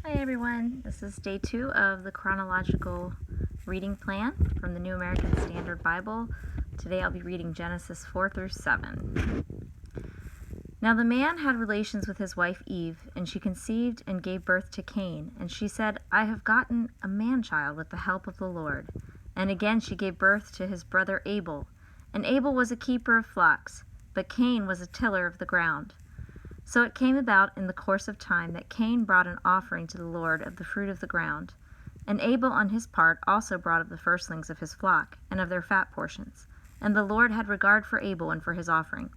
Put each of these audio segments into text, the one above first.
Hi everyone, this is day 2 of the chronological reading plan from the New American Standard Bible. Today I'll be reading Genesis 4 through 7. Now the man had relations with his wife Eve, and she conceived and gave birth to Cain, and she said, I have gotten a man-child with the help of the Lord. And again she gave birth to his brother Abel, and Abel was a keeper of flocks, but Cain was a tiller of the ground. So it came about in the course of time that Cain brought an offering to the Lord of the fruit of the ground. And Abel on his part also brought of the firstlings of his flock, and of their fat portions. And the Lord had regard for Abel and for his offering.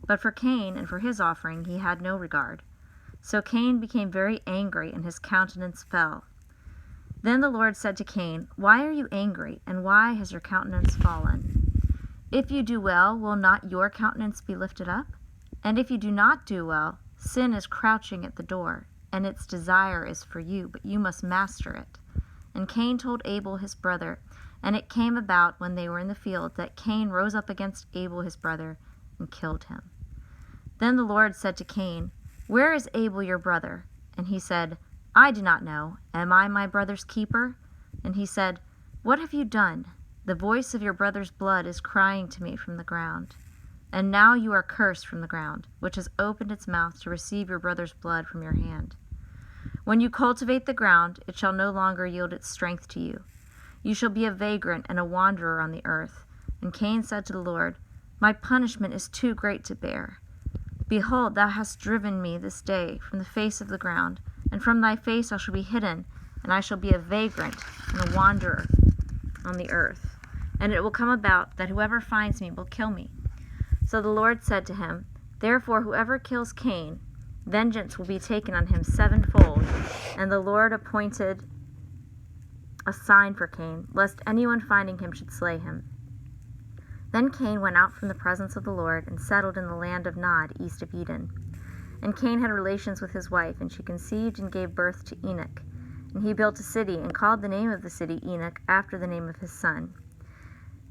But for Cain and for his offering he had no regard. So Cain became very angry, and his countenance fell. Then the Lord said to Cain, Why are you angry, and why has your countenance fallen? If you do well, will not your countenance be lifted up? And if you do not do well, sin is crouching at the door, and its desire is for you, but you must master it. And Cain told Abel his brother, and it came about when they were in the field that Cain rose up against Abel his brother and killed him. Then the Lord said to Cain, Where is Abel your brother? And he said, I do not know. Am I my brother's keeper? And he said, What have you done? The voice of your brother's blood is crying to me from the ground. And now you are cursed from the ground, which has opened its mouth to receive your brother's blood from your hand. When you cultivate the ground, it shall no longer yield its strength to you. You shall be a vagrant and a wanderer on the earth. And Cain said to the Lord, My punishment is too great to bear. Behold, thou hast driven me this day from the face of the ground, and from thy face I shall be hidden, and I shall be a vagrant and a wanderer on the earth. And it will come about that whoever finds me will kill me. So the Lord said to him, Therefore whoever kills Cain, vengeance will be taken on him sevenfold. And the Lord appointed a sign for Cain, lest anyone finding him should slay him. Then Cain went out from the presence of the Lord and settled in the land of Nod, east of Eden. And Cain had relations with his wife, and she conceived and gave birth to Enoch. And he built a city, and called the name of the city Enoch, after the name of his son.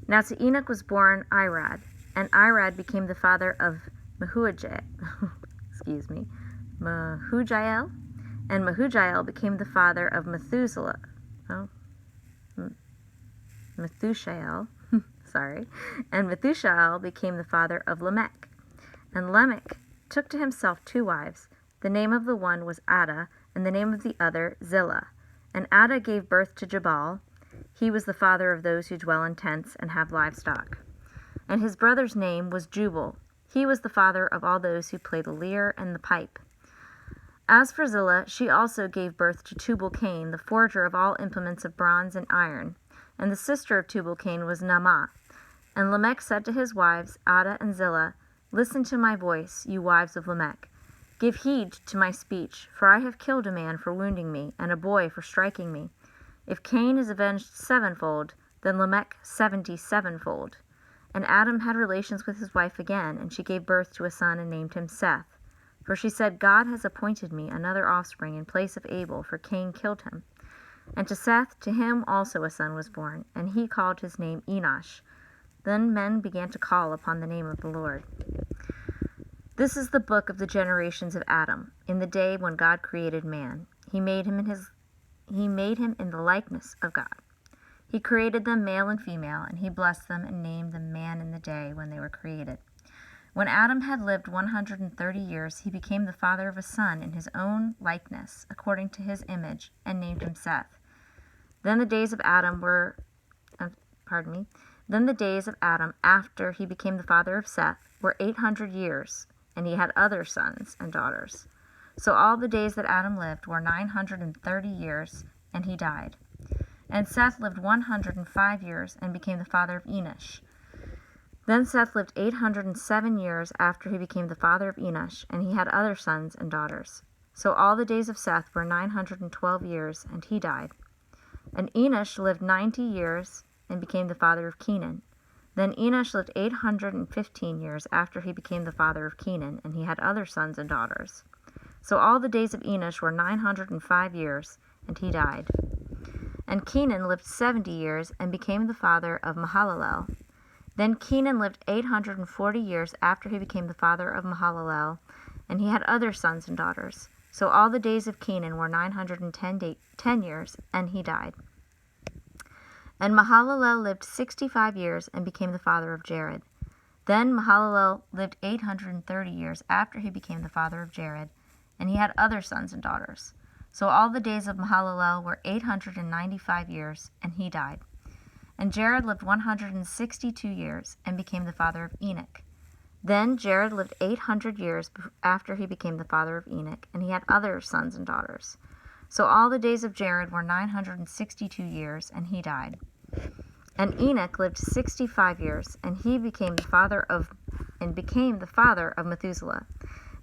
Now to Enoch was born Irad, and Irad became the father of Mehujael, and Mehujael became the father of Methuselah. And Methuselah became the father of Lamech. And Lamech took to himself 2 wives. The name of the one was Ada, and the name of the other Zillah. And Ada gave birth to Jabal. He was the father of those who dwell in tents and have livestock. And his brother's name was Jubal. He was the father of all those who play the lyre and the pipe. As for Zillah, she also gave birth to Tubal-Cain, the forger of all implements of bronze and iron. And the sister of Tubal-Cain was Naamah. And Lamech said to his wives, Ada and Zillah, Listen to my voice, you wives of Lamech. Give heed to my speech, for I have killed a man for wounding me, and a boy for striking me. If Cain is avenged sevenfold, then Lamech 77-fold. And Adam had relations with his wife again, and she gave birth to a son and named him Seth. For she said, God has appointed me another offspring in place of Abel, for Cain killed him. And to Seth, to him also a son was born, and he called his name Enosh. Then men began to call upon the name of the Lord. This is the book of the generations of Adam, in the day when God created man. He made him in the likeness of God. He created them male and female, and he blessed them and named them man in the day when they were created. When Adam had lived 130 years, he became the father of a son in his own likeness, according to his image, and named him Seth. Then the days of Adam after he became the father of Seth were 800 years, and he had other sons and daughters. So all the days that Adam lived were 930 years, and he died. And Seth lived 105 years and became the father of Enosh. Then Seth lived 807 years after he became the father of Enosh, and he had other sons and daughters. So all the days of Seth were 912 years, and he died. And Enosh lived 90 years and became the father of Kenan. Then Enosh lived 815 years after he became the father of Kenan, and he had other sons and daughters. So all the days of Enosh were 905 years, and he died. And Kenan lived 70 years and became the father of Mahalalel. Then Kenan lived 840 years after he became the father of Mahalalel, and he had other sons and daughters. So all the days of Canaan were 910 years, and he died. And Mahalalel lived 65 years and became the father of Jared. Then Mahalalel lived 830 years after he became the father of Jared, and he had other sons and daughters. So all the days of Mahalalel were 895 years, and he died. And Jared lived 162 years and became the father of Enoch. Then Jared lived 800 years after he became the father of Enoch, and he had other sons and daughters. So all the days of Jared were 962 years, and he died. And Enoch lived 65 years, and he became the father of Methuselah.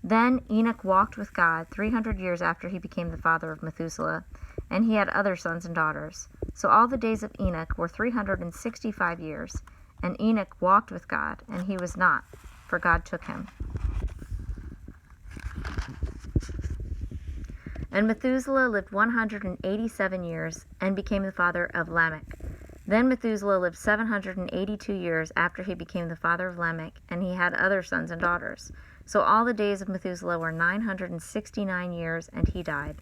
Then Enoch walked with God 300 years after he became the father of Methuselah, and he had other sons and daughters. So all the days of Enoch were 365 years, and Enoch walked with God, and he was not, for God took him. And Methuselah lived 187 years, and became the father of Lamech. Then Methuselah lived 782 years after he became the father of Lamech, and he had other sons and daughters. So all the days of Methuselah were 969 years, and he died.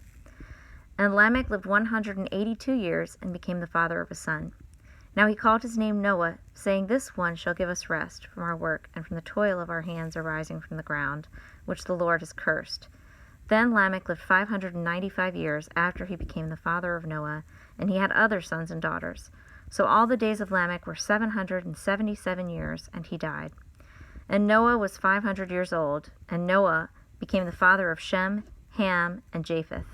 And Lamech lived 182 years, and became the father of a son. Now he called his name Noah, saying, This one shall give us rest from our work and from the toil of our hands arising from the ground, which the Lord has cursed. Then Lamech lived 595 years after he became the father of Noah, and he had other sons and daughters. So all the days of Lamech were 777 years, and he died. And Noah was 500 years old, and Noah became the father of Shem, Ham, and Japheth.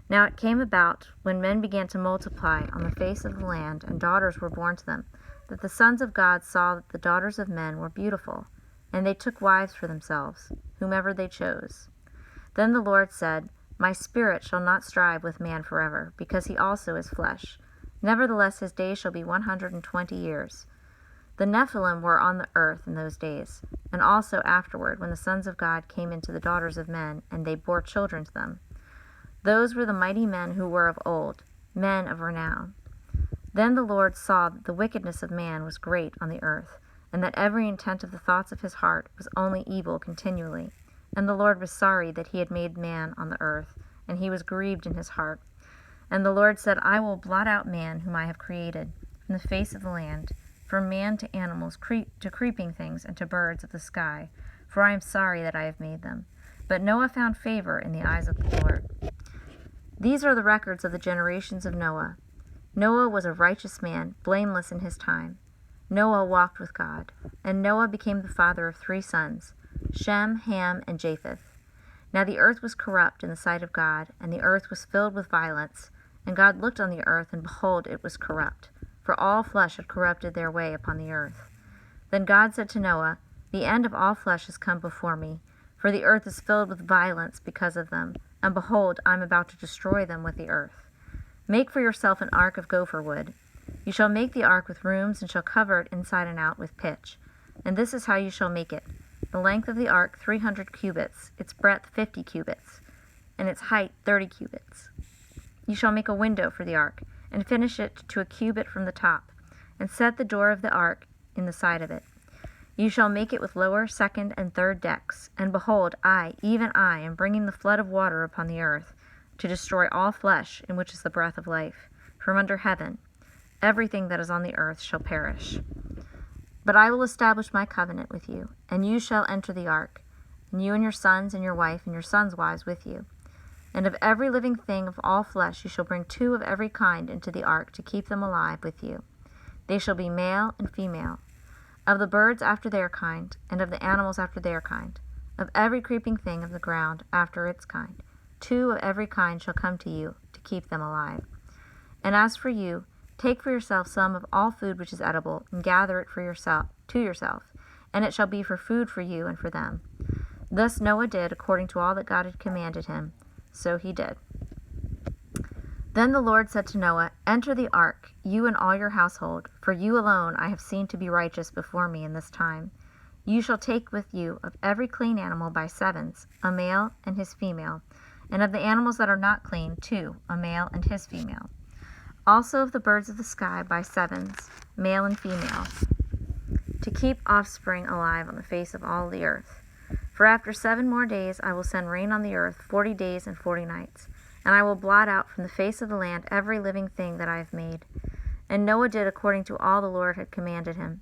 Now it came about, when men began to multiply on the face of the land, and daughters were born to them, that the sons of God saw that the daughters of men were beautiful, and they took wives for themselves, whomever they chose. Then the Lord said, My spirit shall not strive with man forever, because he also is flesh. Nevertheless his days shall be 120 years. The Nephilim were on the earth in those days, and also afterward, when the sons of God came into the daughters of men, and they bore children to them. Those were the mighty men who were of old, men of renown. Then the Lord saw that the wickedness of man was great on the earth, and that every intent of the thoughts of his heart was only evil continually. And the Lord was sorry that he had made man on the earth, and he was grieved in his heart. And the Lord said, I will blot out man whom I have created from the face of the land, from man to animals, to creeping things, and to birds of the sky, for I am sorry that I have made them. But Noah found favor in the eyes of the Lord. These are the records of the generations of Noah. Noah was a righteous man, blameless in his time. Noah walked with God, and Noah became the father of 3 sons, Shem, Ham, and Japheth. Now the earth was corrupt in the sight of God, and the earth was filled with violence. And God looked on the earth, and behold, it was corrupt, for all flesh had corrupted their way upon the earth. Then God said to Noah, The end of all flesh has come before me, for the earth is filled with violence because of them, and behold, I am about to destroy them with the earth. Make for yourself an ark of gopher wood. You shall make the ark with rooms, and shall cover it inside and out with pitch. And this is how you shall make it. The length of the ark 300 cubits, its breadth 50 cubits, and its height 30 cubits. You shall make a window for the ark, and finish it to a cubit from the top, and set the door of the ark in the side of it. You shall make it with lower, second, and third decks. And behold, I, even I, am bringing the flood of water upon the earth, to destroy all flesh, in which is the breath of life, from under heaven. Everything that is on the earth shall perish. But I will establish my covenant with you, and you shall enter the ark, and you and your sons and your wife and your sons' wives with you. And of every living thing of all flesh you shall bring 2 of every kind into the ark to keep them alive with you. They shall be male and female. Of the birds after their kind, and of the animals after their kind. Of every creeping thing of the ground after its kind. 2 of every kind shall come to you to keep them alive. And as for you, take for yourself some of all food which is edible, and gather it for yourself, to yourself, and it shall be for food for you and for them. Thus Noah did according to all that God had commanded him. So he did. Then the Lord said to Noah, Enter the ark, you and all your household, for you alone I have seen to be righteous before me in this time. You shall take with you of every clean animal by 7s, a male and his female, and of the animals that are not clean 2, a male and his female. Also of the birds of the sky by 7s, male and female, to keep offspring alive on the face of all the earth. For after 7 more days I will send rain on the earth 40 days and 40 nights, and I will blot out from the face of the land every living thing that I have made. And Noah did according to all the Lord had commanded him.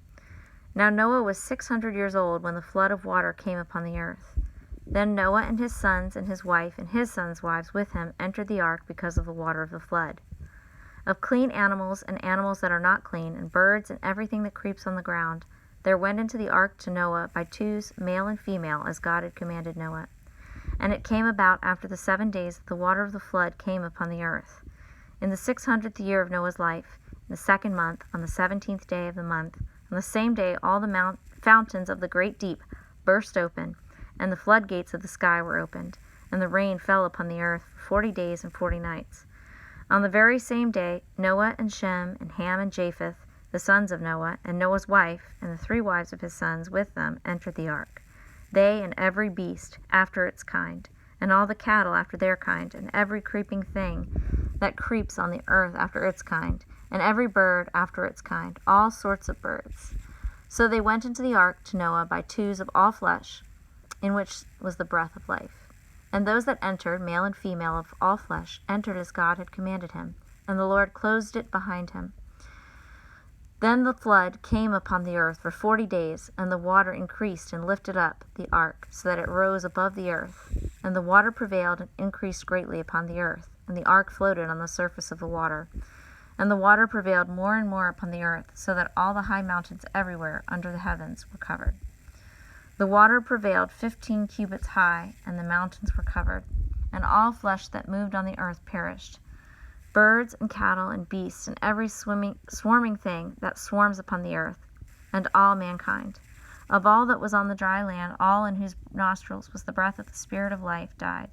Now Noah was 600 years old when the flood of water came upon the earth. Then Noah and his sons and his wife and his sons' wives with him entered the ark because of the water of the flood. Of clean animals and animals that are not clean, and birds and everything that creeps on the ground, there went into the ark to Noah by twos, male and female, as God had commanded Noah. And it came about after the 7 days that the water of the flood came upon the earth. In the 600th year of Noah's life, in the 2nd month, on the 17th day of the month, on the same day all the fountains of the great deep burst open, and the floodgates of the sky were opened, and the rain fell upon the earth for 40 days and 40 nights. On the very same day, Noah and Shem and Ham and Japheth, the sons of Noah, and Noah's wife, and the 3 wives of his sons with them, entered the ark. They and every beast after its kind, and all the cattle after their kind, and every creeping thing that creeps on the earth after its kind, and every bird after its kind, all sorts of birds. So they went into the ark to Noah by twos of all flesh, in which was the breath of life. And those that entered, male and female of all flesh, entered as God had commanded him, and the Lord closed it behind him. Then the flood came upon the earth for 40 days, and the water increased and lifted up the ark, so that it rose above the earth. And the water prevailed and increased greatly upon the earth, and the ark floated on the surface of the water. And the water prevailed more and more upon the earth, so that all the high mountains everywhere under the heavens were covered. The water prevailed 15 cubits high, and the mountains were covered, and all flesh that moved on the earth perished, birds and cattle and beasts and every swarming thing that swarms upon the earth, and all mankind. Of all that was on the dry land, all in whose nostrils was the breath of the Spirit of life died.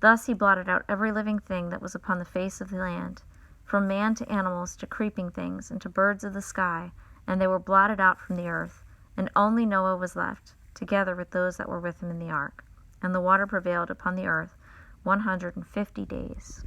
Thus he blotted out every living thing that was upon the face of the land, from man to animals to creeping things, and to birds of the sky, and they were blotted out from the earth, and only Noah was left, together with those that were with him in the ark. And the water prevailed upon the earth 150 days.